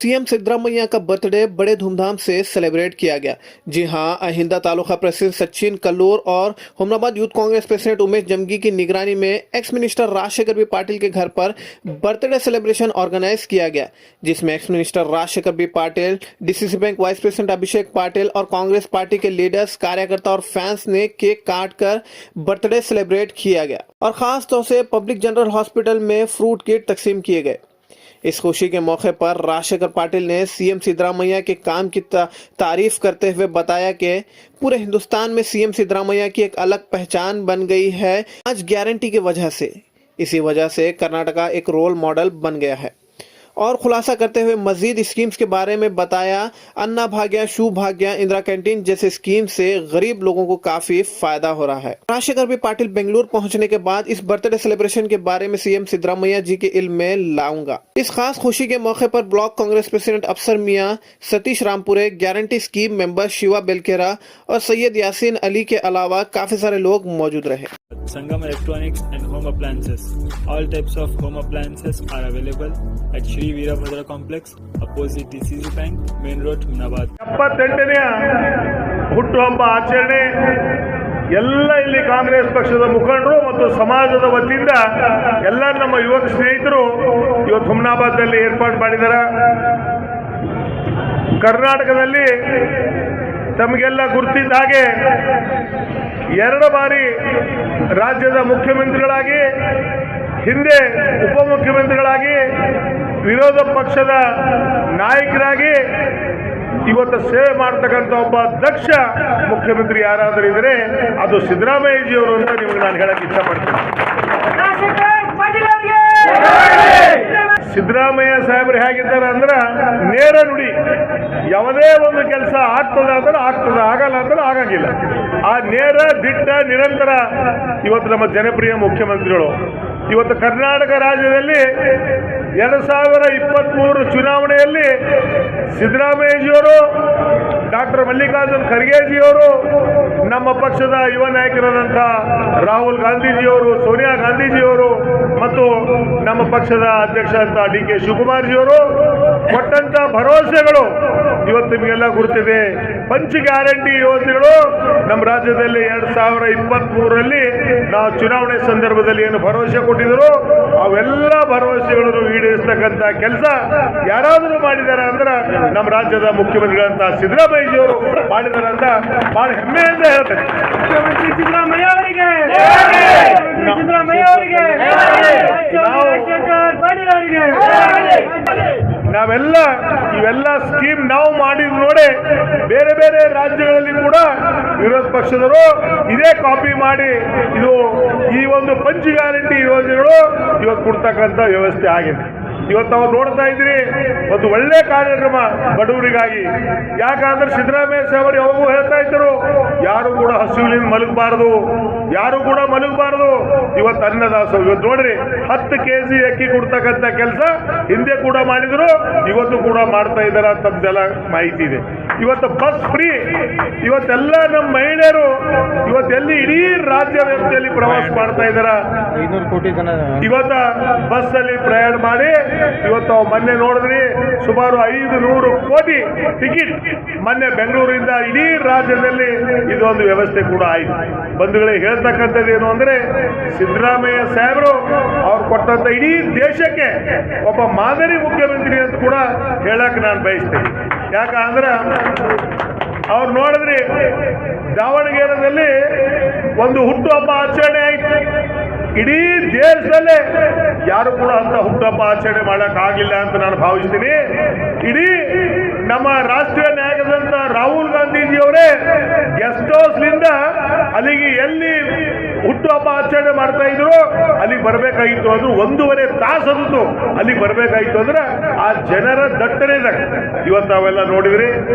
CM Siddaramaiah का birthday बड़े धूमधाम से सेलिब्रेट किया गया। जी हां, अहिंदा तालुका प्रेसिडेंट सचिन कल्लूर और हुमनाबाद यूथ कांग्रेस प्रेसिडेंट उमेश जमगी की निगरानी में ex minister Rajshekhar B Patil के घर पर बर्थडे सेलिब्रेशन ऑर्गेनाइज किया गया, जिसमें ex minister Rajshekhar B Patil, DCC bank vice president Abhishek Patil और कांग्रेस पार्टी के लीडर्स, कार्यकर्ता और फैंस ने केक काट कर बर्थडे सेलिब्रेट किया गया और खास तौर से पब्लिक जनरल हॉस्पिटल में फ्रूट किट तकसीम किए गए। इस खुशी के मौके पर राजशेखर पाटिल ने सीएम सिद्धरामैया के काम की तारीफ करते हुए बताया कि पूरे हिंदुस्तान में सीएम सिद्धरामैया की एक अलग पहचान बन गई है आज गारंटी की वजह से। इसी वजह से कर्नाटका एक रोल मॉडल बन गया है और खुलासा करते हुए मजीद स्कीम्स के बारे में बताया। अन्ना भाग्य, शू भाग्य, इंदिरा कैंटीन जैसे स्कीम से गरीब लोगों को काफी फायदा हो रहा है। राजशेखर बी पाटिल बेंगलुरु पहुंचने के बाद इस बर्थडे सेलिब्रेशन के बारे में सीएम सिद्धरामैया जी के इल्म में लाऊंगा। इस खास खुशी के मौके पर block Congress president Afsar Miyan Satish Rampure, guarantee scheme member Shiva Belkera और सैयद यासीन अली के अलावा काफी सारे लोग मौजूद रहे। Sangam Electronics and Home Appliances. All types of home appliances are available at Shri Veerabhadra Complex, opposite DCC Bank, Main Road, Hunnabad. 78ನೇ ಹುಟ್ಟುಹಬ್ಬ ಆಚರಣೆ ಎಲ್ಲ ಇಲ್ಲಿ ಕಾಂಗ್ರೆಸ್ ಪಕ್ಷದ ಮುಖಂಡರು ಮತ್ತು ಸಮಾಜದ ವತಿಯಿಂದ ಎಲ್ಲ ನಮ್ಮ ಯುವಕ ಸ್ನೇಹಿತರು ಇವತ್ತು ಹುಮ್ನಾಬಾದ್ನಲ್ಲಿ ಏರ್ಪಾಡು ಮಾಡಿದ್ದಾರೆ। ಕರ್ನಾಟಕದಲ್ಲಿ ತಮಗೆಲ್ಲ ಗುರುತಿದ್ದ ಹಾಗೆ ಎರಡು ಬಾರಿ ರಾಜ್ಯದ ಮುಖ್ಯಮಂತ್ರಿಗಳಾಗಿ, ಹಿಂದೆ ಉಪಮುಖ್ಯಮಂತ್ರಿಗಳಾಗಿ, ವಿರೋಧ ಪಕ್ಷದ ನಾಯಕರಾಗಿ ಇವತ್ತು ಸೇವೆ ಮಾಡ್ತಕ್ಕಂಥ ಒಬ್ಬ ದಕ್ಷ ಮುಖ್ಯಮಂತ್ರಿ ಯಾರಾದರೂ ಇದ್ದರೆ ಅದು ಸಿದ್ದರಾಮಯ್ಯಜಿಯವರು ಅಂತ ನಿಮಗೆ ನಾನು ಹೇಳಕ್ಕೆ ಇಷ್ಟಪಡ್ತೀನಿ। ಸಿದ್ದರಾಮಯ್ಯ ಸಾಹೇಬರು ಹೇಗಿದ್ದಾರೆ ಅಂದ್ರೆ ನೇರ ನುಡಿ, ಯಾವುದೇ ಒಂದು ಕೆಲಸ ಆಗ್ತದೆ ಅಂದ್ರೆ ಆಗ್ತದೆ, ಆಗಲ್ಲ ಅಂದ್ರೆ ಆಗಂಗಿಲ್ಲ। ಆ ನೇರ ದಿಟ್ಟ ನಿರಂತರ ಇವತ್ತು ನಮ್ಮ ಜನಪ್ರಿಯ ಮುಖ್ಯಮಂತ್ರಿಗಳು ಇವತ್ತು ಕರ್ನಾಟಕ ರಾಜ್ಯದಲ್ಲಿ 2023 ಚುನಾವಣೆಯಲ್ಲಿ ಸಿದ್ದರಾಮಯ್ಯಜಿಯವರು, ಡಾಕ್ಟರ್ ಮಲ್ಲಿಕಾರ್ಜುನ್ ಖರ್ಗೆಜಿಯವರು, ನಮ್ಮ ಪಕ್ಷದ ಯುವ ನಾಯಕರಾದಂಥ ರಾಹುಲ್ ಗಾಂಧೀಜಿಯವರು, ಸೋನಿಯಾ ಗಾಂಧೀಜಿಯವರು ಮತ್ತು ನಮ್ಮ ಪಕ್ಷದ ಅಧ್ಯಕ್ಷ ಅಂತ ಡಿ.ಕೆ. ಶಿವಕುಮಾರ್ಜಿಯವರು ಕೊಟ್ಟಂತ ಭರವಸೆಗಳು ಇವತ್ತು ನಿಮಗೆಲ್ಲ ಗುರುತಿದೆ। ಪಂಚ ಗ್ಯಾರಂಟಿ ಯೋಜನೆಗಳು ನಮ್ಮ ರಾಜ್ಯದಲ್ಲಿ 2023ರಲ್ಲಿ ನಾವು ಚುನಾವಣೆ ಸಂದರ್ಭದಲ್ಲಿ ಏನು ಭರವಸೆ ಕೊಟ್ಟಿದ್ರು ಅವೆಲ್ಲ ಭರವಸೆಗಳನ್ನು ಈಡೇರಿಸತಕ್ಕಂಥ ಕೆಲಸ ಯಾರಾದರೂ ಮಾಡಿದ್ದಾರೆ ಅಂದ್ರೆ ನಮ್ಮ ರಾಜ್ಯದ ಮುಖ್ಯಮಂತ್ರಿಗಳಂತ ಸಿದ್ದರಾಮಯ್ಯಜಿಯವರು ಮಾಡಿದ್ದಾರೆ ಅಂತ ಬಹಳ ಹೆಮ್ಮೆಯಿಂದ ಹೇಳ್ತಾರೆ। ಸಿದ್ದರಾಮಯ್ಯ ಅವರಿಗೆ ನಾವೆಲ್ಲ ಇವೆಲ್ಲ ಸ್ಕೀಮ್ ನಾವು ಮಾಡಿದ್ ನೋಡಿ ಬೇರೆ ಬೇರೆ ರಾಜ್ಯಗಳಲ್ಲಿ ಕೂಡ ವಿರೋಧ ಪಕ್ಷದವರು ಇದೇ ಕಾಪಿ ಮಾಡಿ ಇದು ಈ ಒಂದು ಪಂಚ ಗ್ಯಾರಂಟಿ ಯೋಜನೆಗಳು ಇವತ್ತು ಕೊಡ್ತಕ್ಕಂಥ ವ್ಯವಸ್ಥೆ ಆಗಿದೆ। ಇವತ್ತು ನಾವು ನೋಡ್ತಾ ಇದ್ರಿ ಒಂದು ಒಳ್ಳೆ ಕಾರ್ಯಕ್ರಮ ಬಡವರಿಗಾಗಿ। ಯಾಕಂದ್ರೆ ಸಿದ್ದರಾಮಯ್ಯ ಸಾಹೇಬರು ಯಾವಾಗೂ ಹೇಳ್ತಾ ಇದ್ದರು ಯಾರು ಕೂಡ ಹಸಿವಿನಿಂದ ಮಲಗಬಾರದು, ಯಾರು ಕೂಡ ಮಲಗಬಾರದು। ಇವತ್ತು ಅನ್ನದಾಸೋಹ ಇವತ್ತು ನೋಡ್ರಿ 10 kg ಅಕ್ಕಿ ಕೊಡ್ತಕ್ಕಂಥ ಕೆಲಸ ಹಿಂದೆ ಕೂಡ ಮಾಡಿದ್ರು, ಇವತ್ತು ಕೂಡ ಮಾಡ್ತಾ ಇದ್ದಾರೆ ತಮ್ದೆಲ್ಲ ಮಾಹಿತಿ ಇದೆ। ಇವತ್ತು ಬಸ್ ಫ್ರೀ, ಇವತ್ತೆಲ್ಲ ನಮ್ಮ ಮಹಿಳೆಯರು ಇವತ್ತೆಲ್ಲಿ ಇಡೀ ರಾಜ್ಯ ವ್ಯಾಪ್ತಿಯಲ್ಲಿ ಪ್ರವಾಸ ಮಾಡ್ತಾ ಇದ್ದಾರ। 500 ಕೋಟಿ ಜನ ಇವತ್ತ ಬಸ್ ಅಲ್ಲಿ ಪ್ರಯಾಣ ಮಾಡಿ ಇವತ್ತು ಮೊನ್ನೆ ನೋಡಿದ್ರಿ ಸುಮಾರು 500 ಕೋಟಿ ಟಿಕೆಟ್ ಮೊನ್ನೆ ಬೆಂಗಳೂರಿಂದ ಇಡೀ ರಾಜ್ಯದಲ್ಲಿ ಇದೊಂದು ವ್ಯವಸ್ಥೆ ಕೂಡ ಆಯಿತು। ಬಂಧುಗಳಿಗೆ ಹೇಳ್ತಕ್ಕಂಥದ್ದು ಏನು ಅಂದ್ರೆ ಸಿದ್ದರಾಮಯ್ಯ ಸಾಹೇಬರು ಅವ್ರು ಕೊಟ್ಟಂತ ಇಡೀ ದೇಶಕ್ಕೆ ಒಬ್ಬ ಮಾದರಿ ಮುಖ್ಯಮಂತ್ರಿ ಅಂತ ಕೂಡ ಹೇಳಕ್ ನಾನು ಬಯಸ್ತೇನೆ। ಯಾಕಂದ್ರೆ ಅವ್ರು ನೋಡಿದ್ರಿ ದಾವಣಗೆರೆಯಲ್ಲಿ ಒಂದು ಹುಟ್ಟುಹಬ್ಬ ಆಚರಣೆ ಆಯ್ತು। ಇಡೀ ದೇಶದಲ್ಲೇ ಯಾರು ಕೂಡ ಅಂತ ಹುಟ್ಟುಹಬ್ಬ ಆಚರಣೆ ಮಾಡೋಕ್ಕಾಗಿಲ್ಲ ಅಂತ ನಾನು ಭಾವಿಸ್ತೀನಿ। ಇಡೀ ನಮ್ಮ ರಾಷ್ಟ್ರೀಯ ನಾಯಕರಾದಂಥ ರಾಹುಲ್ ಗಾಂಧೀಜಿಯವರೇ ಗೆಸ್ಟ್ ಹೌಸ್ನಿಂದ ಅಲ್ಲಿಗೆ ಎಲ್ಲಿ ಹುಟ್ಟುಹಬ್ಬ ಆಚರಣೆ ಮಾಡ್ತಾ ಇದ್ರು ಅಲ್ಲಿಗೆ ಬರಬೇಕಾಗಿತ್ತು, ಅದು 1.5 ತಾಸು ಅದು ಅಲ್ಲಿಗೆ ಬರಬೇಕಾಗಿತ್ತು ಅಂದ್ರೆ ಆ ಜನರ ದಟ್ಟಣೆದಾಗ ಇವತ್ತು ತಾವೆಲ್ಲ ನೋಡಿದ್ರಿ।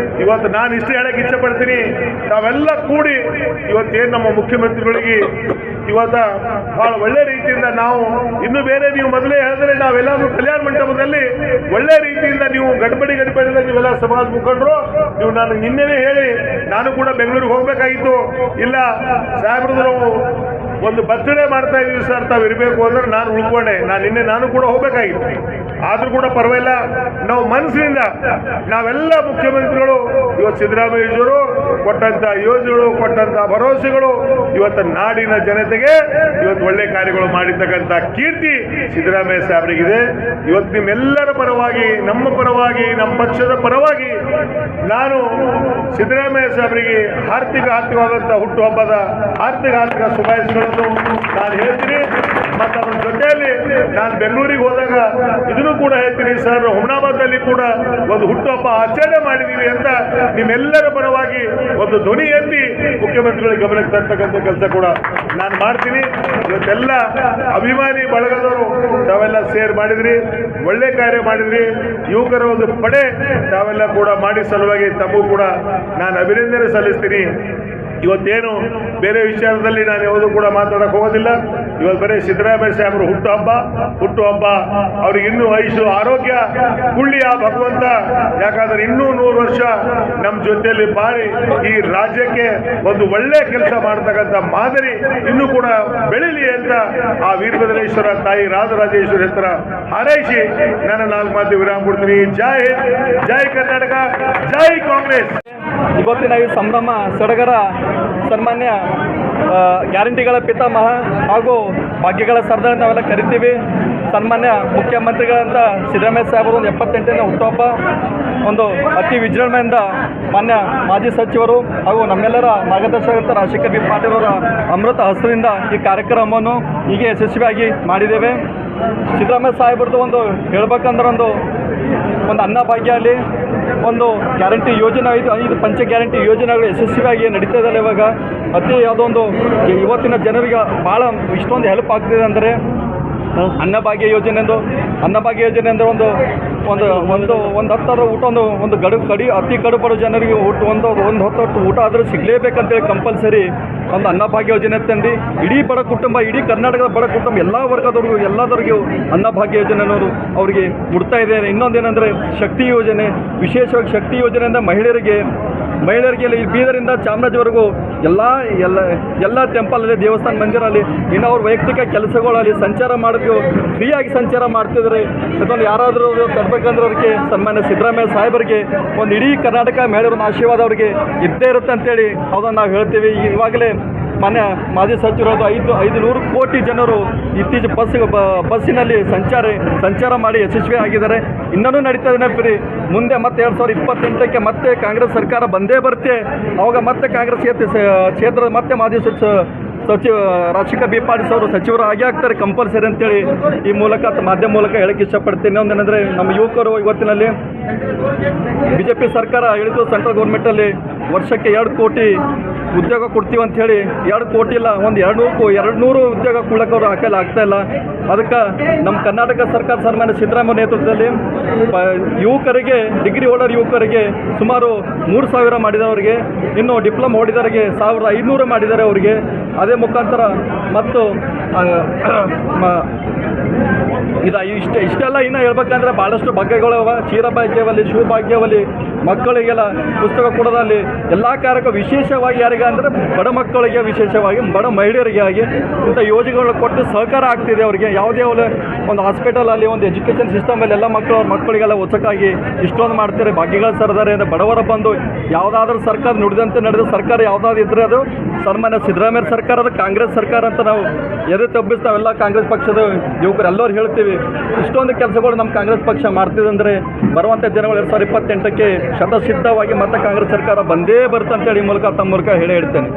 ಇವತ್ತು ನಾನು ಇಷ್ಟು ಹೇಳಕ್ಕೆ ಇಷ್ಟಪಡ್ತೀನಿ, ತಾವೆಲ್ಲ ಕೂಡಿ ಇವತ್ತೇನು ನಮ್ಮ ಮುಖ್ಯಮಂತ್ರಿಗಳಿಗೆ ಇವತ್ತ ಬಹಳ ಒಳ್ಳೆ ರೀತಿಯಿಂದ ನಾವು ಇನ್ನು ಬೇರೆ ನೀವು ಮೊದಲೇ ಹೇಳಿದ್ರೆ ನಾವೆಲ್ಲರೂ ಕಲ್ಯಾಣ ಮಂಟಪದಲ್ಲಿ ಒಳ್ಳೆ ರೀತಿಯಿಂದ ನೀವು ಗಡ್ಬಡಿ ನೀವೆಲ್ಲ ಸಮಾಜ ಮುಖಂಡರು ನೀವು ನಾನು ನಿನ್ನೆನೇ ಹೇಳಿ ನಾನು ಕೂಡ ಬೆಂಗಳೂರಿಗೆ ಹೋಗಬೇಕಾಗಿತ್ತು, ಇಲ್ಲ ಸಾಹೇಬ್ರದ್ದು ಒಂದು ಬರ್ತ್ಡೇ ಮಾಡ್ತಾ ಇದೀವಿ ಸರ್ ತಾವು ಇರಬೇಕು ಅಂದ್ರೆ ನಾನು ಉಳ್ಕೊಂಡೆ. ನಾನು ಕೂಡ ಹೋಗ್ಬೇಕಾಗಿತ್ತು. ಆದರೂ ಕೂಡ ಪರವಾಗಿಲ್ಲ, ನಾವು ಮನಸ್ಸಿನಿಂದ ನಾವೆಲ್ಲ ಮುಖ್ಯಮಂತ್ರಿಗಳು ಇವತ್ತು ಸಿದ್ದರಾಮಯ್ಯವರು ಕೊಟ್ಟಂತ ಯೋಜನೆಗಳು, ಕೊಟ್ಟಂತ ಭರವಸೆಗಳು ಇವತ್ತು ನಾಡಿನ ಜನತೆಗೆ ಇವತ್ತು ಒಳ್ಳೆ ಕಾರ್ಯಗಳು ಮಾಡಿರ್ತಕ್ಕಂಥ ಕೀರ್ತಿ ಸಿದ್ದರಾಮಯ್ಯ ಸಾಹೇಬರಿಗಿದೆ. ಇವತ್ತು ನಿಮ್ಮೆಲ್ಲರ ಪರವಾಗಿ, ನಮ್ಮ ಪರವಾಗಿ, ನಮ್ಮ ಪಕ್ಷದ ಪರವಾಗಿ ನಾನು ಸಿದ್ದರಾಮಯ್ಯ ಸಾಹೇಬರಿಗೆ ಆರ್ಥಿಕವಾದಂಥ ಹುಟ್ಟುಹಬ್ಬದ ಆರ್ಥಿಕ ಶುಭಾಶಯಗಳನ್ನು ನಾನು ಹೇಳ್ತೀನಿ. ಮತ್ತು ಅದರ ಜೊತೆಯಲ್ಲಿ ನಾನು ಬೆಂಗಳೂರಿಗೆ ಹೋದಾಗ ಇದನ್ನು ಕೂಡ ಹೇಳ್ತೀನಿ ಸರ್, ಹುಮನಾಬಾದ್ನಲ್ಲಿ ಕೂಡ ಒಂದು ಹುಟ್ಟುಹಬ್ಬ ಆಚರಣೆ ಮಾಡಿದ್ದೀವಿ ಅಂತ ನಿಮ್ಮೆಲ್ಲರ ಪರವಾಗಿ ಒಂದು ಧ್ವನಿ ಎತ್ತಿ ಮುಖ್ಯಮಂತ್ರಿಗಳ ಗಮನಕ್ಕೆ ತರ್ತಕ್ಕಂಥ ಕೆಲಸ ಕೂಡ ನಾನು ಮಾಡ್ತೀನಿ. ಇವತ್ತೆಲ್ಲ ಅಭಿಮಾನಿ ಬಳಗದವರು ತಾವೆಲ್ಲ ಸೇರ್ ಮಾಡಿದ್ರಿ, ಒಳ್ಳೆ ಕಾರ್ಯ ಮಾಡಿದ್ರಿ. ಯುವಕರ ಒಂದು ಪಡೆ ತಾವೆಲ್ಲ ಕೂಡ ಮಾಡಿ ಸಲುವಾಗಿ ತಮಗೂ ಕೂಡ ನಾನು ಅಭಿನಂದನೆ ಸಲ್ಲಿಸ್ತೀನಿ. ಇವತ್ತೇನು ಬೇರೆ ವಿಚಾರದಲ್ಲಿ ನಾನು ಯಾವುದು ಕೂಡ ಮಾತಾಡಕ್ಕೆ ಹೋಗೋದಿಲ್ಲ. ಇವತ್ತು ಬರೀ ಸಿದ್ದರಾಮಯ್ಯ ಸಾಹೇಬರು ಹುಟ್ಟುಹಬ್ಬ ಅವ್ರಿಗೆ ಇನ್ನೂ ಆಯುಷು ಆರೋಗ್ಯ ಕುಳ್ಳಿ ಆ ಭಗವಂತ, ಯಾಕಂದ್ರೆ ಇನ್ನೂ 100 ವರ್ಷ ನಮ್ಮ ಜೊತೆಯಲ್ಲಿ ಬಾಳಿ ಈ ರಾಜ್ಯಕ್ಕೆ ಒಂದು ಒಳ್ಳೆ ಕೆಲಸ ಮಾಡ್ತಕ್ಕಂಥ ಮಾದರಿ ಇನ್ನೂ ಕೂಡ ಬೆಳೀಲಿ ಅಂತ ಆ ವೀರಭದ್ರೇಶ್ವರ ತಾಯಿ ರಾಜರಾಜೇಶ್ವರಿ ಹತ್ರ ಹಾರೈಸಿ ನನ್ನ 4 ಮಾತು ವಿರಾಮ ಕೊಡ್ತೀನಿ. ಜೈ ಹಿಂದ್, ಜೈ ಕರ್ನಾಟಕ, ಜೈ ಕಾಂಗ್ರೆಸ್. ಇವತ್ತಿನ ಈ ಸಂಭ್ರಮ ಸಡಗರ ಸನ್ಮಾನ್ಯ ಗ್ಯಾರಂಟಿಗಳ ಪಿತಾಮಹ ಹಾಗೂ ಭಾಗ್ಯಗಳ ಸರ್ದಾರ್ ನಾವೆಲ್ಲ ಕರಿತೀವಿ. ಸನ್ಮಾನ್ಯ ಮುಖ್ಯಮಂತ್ರಿಗಳಂತ ಸಿದ್ದರಾಮಯ್ಯ ಸಾಹೇಬರು ಒಂದು 78ನೇ ಹುಟ್ಟುಹಬ್ಬ ಒಂದು ಅತಿ ವಿಜೃಂಭಣೆಯಿಂದ ಮಾನ್ಯ ಮಾಜಿ ಸಚಿವರು ಹಾಗೂ ನಮ್ಮೆಲ್ಲರ ಮಾರ್ಗದರ್ಶಕ ರಾಜಶೇಖರ್ ಬಿ ಪಾಟೀಲ್ ಅವರ ಅಮೃತ ಹಸ್ತದಿಂದ ಈ ಕಾರ್ಯಕ್ರಮವನ್ನು ಹೀಗೆ ಯಶಸ್ವಿಯಾಗಿ ಮಾಡಿದ್ದೇವೆ. ಸಿದ್ದರಾಮಯ್ಯ ಸಾಹೇಬ್ರದ್ದು ಒಂದು ಹೇಳ್ಬೇಕಂದ್ರೆ ಒಂದು ಅನ್ನಭಾಗ್ಯ ಆಗಲಿ, ಒಂದು ಗ್ಯಾರಂಟಿ ಯೋಜನೆ, 5 ಪಂಚ ಗ್ಯಾರಂಟಿ ಯೋಜನೆಗಳು ಯಶಸ್ವಿಯಾಗಿ ನಡೀತಾ ಇದ್ದಾವೆ. ಇವಾಗ ಅತಿ ಯಾವುದೋ ಒಂದು ಇವತ್ತಿನ ಜನರಿಗೆ ಭಾಳ ಇಷ್ಟೊಂದು ಹೆಲ್ಪ್ ಆಗ್ತಿದೆ ಅಂದರೆ ಅನ್ನಭಾಗ್ಯ ಯೋಜನೆ ಅಂದರೆ ಒಂದು ಹತ್ತರ ಊಟ ಒಂದು ಅತಿ ಕಡುಬಡ ಜನರಿಗೆ ಒಂದು ಹೊತ್ತು ಊಟ ಆದರೂ ಸಿಗಲೇಬೇಕಂತೇಳಿ ಕಂಪಲ್ಸರಿ ಒಂದು ಅನ್ನಭಾಗ್ಯ ಯೋಜನೆ ತಂದು ಇಡೀ ಬಡ ಕುಟುಂಬ, ಇಡೀ ಕರ್ನಾಟಕದ ಬಡ ಕುಟುಂಬ ಎಲ್ಲ ವರ್ಗದವ್ರಿಗೂ ಎಲ್ಲದವ್ರಿಗೂ ಅನ್ನಭಾಗ್ಯ ಯೋಜನೆ ಅನ್ನೋದು ಅವರಿಗೆ ಮುಡ್ತಾ ಇದೆ. ಇನ್ನೊಂದೇನೆಂದರೆ ಶಕ್ತಿ ಯೋಜನೆ, ವಿಶೇಷವಾಗಿ ಶಕ್ತಿ ಯೋಜನೆಯಿಂದ ಮಹಿಳೆಯರಿಗೆ ಇಲ್ಲಿ ಬೀದರಿಂದ ಚಾಮರಾಜವರೆಗೂ ಎಲ್ಲ ಟೆಂಪಲಲ್ಲಿ, ದೇವಸ್ಥಾನ ಮಂದಿರಲ್ಲಿ, ಇನ್ನು ಅವ್ರ ವೈಯಕ್ತಿಕ ಕೆಲಸಗಳಲ್ಲಿ ಸಂಚಾರ ಮಾಡೋದು ಫ್ರೀಯಾಗಿ ಸಂಚಾರ ಮಾಡ್ತಿದ್ದಾರೆ. ಅದನ್ನು ಯಾರಾದರೂ ತರಬೇಕಂದ್ರೆ ಅದಕ್ಕೆ ಸನ್ಮಾನ್ಯ ಸಿದ್ದರಾಮಯ್ಯ ಸಾಹೇಬರಿಗೆ ಒಂದು ಇಡೀ ಕರ್ನಾಟಕ ಮಹಿಳೆಯರ ಆಶೀರ್ವಾದ ಅವರಿಗೆ ಇದ್ದೇ ಇರುತ್ತೆ ಅಂತೇಳಿ ಅದನ್ನು ನಾವು ಹೇಳ್ತೀವಿ. ಇವಾಗಲೇ ಮಾನ್ಯ ಮಾಜಿ ಸಚಿವರಾದ 500 ಕೋಟಿ ಜನರು ಇತ್ತೀಚೆಗೆ ಬಸ್ಸಿನಲ್ಲಿ ಸಂಚಾರ ಮಾಡಿ ಯಶಸ್ವಿ ಆಗಿದ್ದಾರೆ. ಇನ್ನೂ ನಡೀತಾ ಇದೆ ಫ್ರೀ. ಮುಂದೆ ಮತ್ತೆ 2028ಕ್ಕೆ ಮತ್ತೆ ಕಾಂಗ್ರೆಸ್ ಸರ್ಕಾರ ಬಂದೇ ಬರುತ್ತೆ. ಅವಾಗ ಮತ್ತೆ ಕಾಂಗ್ರೆಸ್ ಕ್ಷೇತ್ರದ ಮತ್ತೆ ಮಾಜಿ ಸಚಿವ ರಾಜಶೇಖರ್ ಬಿ ಪಾಟೀಲ್ ಅವರು ಸಚಿವರು ಆಗೇ ಆಗ್ತಾರೆ ಕಂಪಲ್ಸರಿ ಅಂತೇಳಿ ಈ ಮೂಲಕ ಮಾಧ್ಯಮ ಮೂಲಕ ಹೇಳಕ್ಕೆ ಇಷ್ಟಪಡ್ತೀನಿ. ಇನ್ನೊಂದೇನೆಂದರೆ ನಮ್ಮ ಯುವಕರು ಇವತ್ತಿನಲ್ಲಿ BJP ಸರ್ಕಾರ ಹೇಳಿದ್ದು ಸೆಂಟ್ರಲ್ ಗೌರ್ಮೆಂಟಲ್ಲಿ ವರ್ಷಕ್ಕೆ 2 ಕೋಟಿ ಉದ್ಯೋಗ ಕೊಡ್ತೀವಿ ಅಂಥೇಳಿ 2 ಕೋಟಿ ಇಲ್ಲ, ಒಂದು 200 ಉದ್ಯೋಗ ಕೊಡೋಕೆ ಅವರು ಆಗ್ತಾ ಇಲ್ಲ. ಅದಕ್ಕೆ ನಮ್ಮ ಕರ್ನಾಟಕ ಸರ್ಕಾರ ಸನ್ಮಾನ್ಯ ಸಿದ್ದರಾಮಯ್ಯ ನೇತೃತ್ವದಲ್ಲಿ ಯುವಕರಿಗೆ, ಡಿಗ್ರಿ ಹೋಲ್ಡರ್ ಯುವಕರಿಗೆ ಸುಮಾರು 3,000 ಮಾಡಿದ್ದಾರೆ ಅವರಿಗೆ. ಇನ್ನು ಡಿಪ್ಲೊಮಾ ಹೊಡಿದವರಿಗೆ 1,500 ಮಾಡಿದ್ದಾರೆ ಅವರಿಗೆ. ಅದೇ ಮುಖಾಂತರ ಮತ್ತು ಇಷ್ಟೆಲ್ಲ ಇನ್ನೂ ಹೇಳ್ಬೇಕಂದ್ರೆ ಭಾಳಷ್ಟು ಭಾಗ್ಯಗಳು ಅವ. ಕ್ಷೀರ ಭಾಗ್ಯವಲ್ಲಿ, ಶಿವ ಭಾಗ್ಯವಲ್ಲಿ, ಮಕ್ಕಳಿಗೆಲ್ಲ ಪುಸ್ತಕ ಕೊಡೋದಲ್ಲಿ ಎಲ್ಲ ಕಾರ್ಯಕ್ಕೆ ವಿಶೇಷವಾಗಿ ಯಾರಿಗೆ ಅಂದರೆ ಬಡ ಮಕ್ಕಳಿಗೆ, ವಿಶೇಷವಾಗಿ ಬಡ ಮಹಿಳೆಯರಿಗೆ ಆಗಿ ಇಂಥ ಯೋಜನೆಗಳು ಕೊಟ್ಟು ಸಹಕಾರ ಆಗ್ತಿದೆ ಅವರಿಗೆ. ಯಾವುದೇ ಒಂದು ಹಾಸ್ಪಿಟಲಲ್ಲಿ, ಒಂದು ಎಜುಕೇಷನ್ ಸಿಸ್ಟಮಲ್ಲಿ ಎಲ್ಲ ಮಕ್ಕಳಿಗೆಲ್ಲ ಹೊಸಕಾಗಿ ಇಷ್ಟೊಂದು ಮಾಡ್ತಾರೆ. ಭಾಗ್ಯಗಳ ಸರ್ದಾರೆ ಅಂತ ಬಡವರ ಬಂದು ಯಾವುದಾದ್ರೂ ಸರ್ಕಾರ ನುಡಿದಂತೆ ನಡೆದ ಸರ್ಕಾರ ಯಾವುದಾದ್ರು ಇದ್ದರೆ ಅದು ಸನ್ಮಾನ್ಯ ಸಿದ್ದರಾಮಯ್ಯ ಸರ್ಕಾರ, ಅದು ಕಾಂಗ್ರೆಸ್ ಸರ್ಕಾರ ಅಂತ ನಾವು ಎದೆ ತಬ್ಬಿಸಿ ನಾವೆಲ್ಲ ಕಾಂಗ್ರೆಸ್ ಪಕ್ಷದ ಯುವಕರು ಎಲ್ಲರೂ ಹೇಳ್ತೀವಿ. ಇಷ್ಟೊಂದು ಕೆಲಸಗಳು ನಮ್ಮ ಕಾಂಗ್ರೆಸ್ ಪಕ್ಷ ಮಾಡ್ತಿದೆ ಅಂದರೆ ಬರುವಂಥ ದಿನಗಳು 2028ಕ್ಕೆ ಶತಸಿದ್ಧವಾಗಿ ಮತ್ತೆ ಕಾಂಗ್ರೆಸ್ ಸರ್ಕಾರ ಬಂದೇ ಬರುತ್ತೆ ಅಂತೇಳಿ ಮೂಲಕ ತಮ್ಮ ಮೂಲಕ ಹೇಳ್ತೇನೆ.